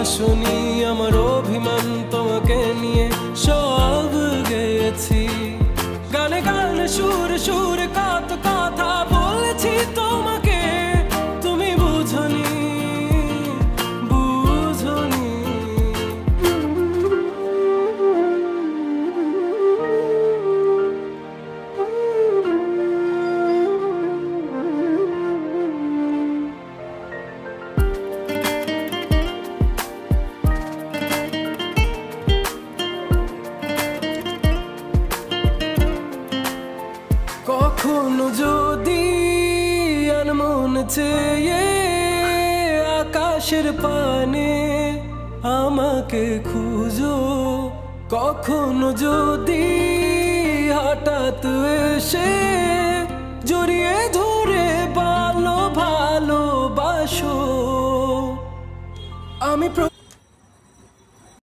আসনি আমার অভিমান তোমাকে নিয়ে সব গেয়েছি। গানে গানে সুর সুর কত কথা বলেছি তোমাকে, তুমি বুঝনি বুঝনি। কখনো যদি আনমন চেয়ে আকাশের পানে আমাকে খুঁজো, কখনো যদি হঠাৎ এসে জড়িয়ে ধরে ভালোবাসো, আমি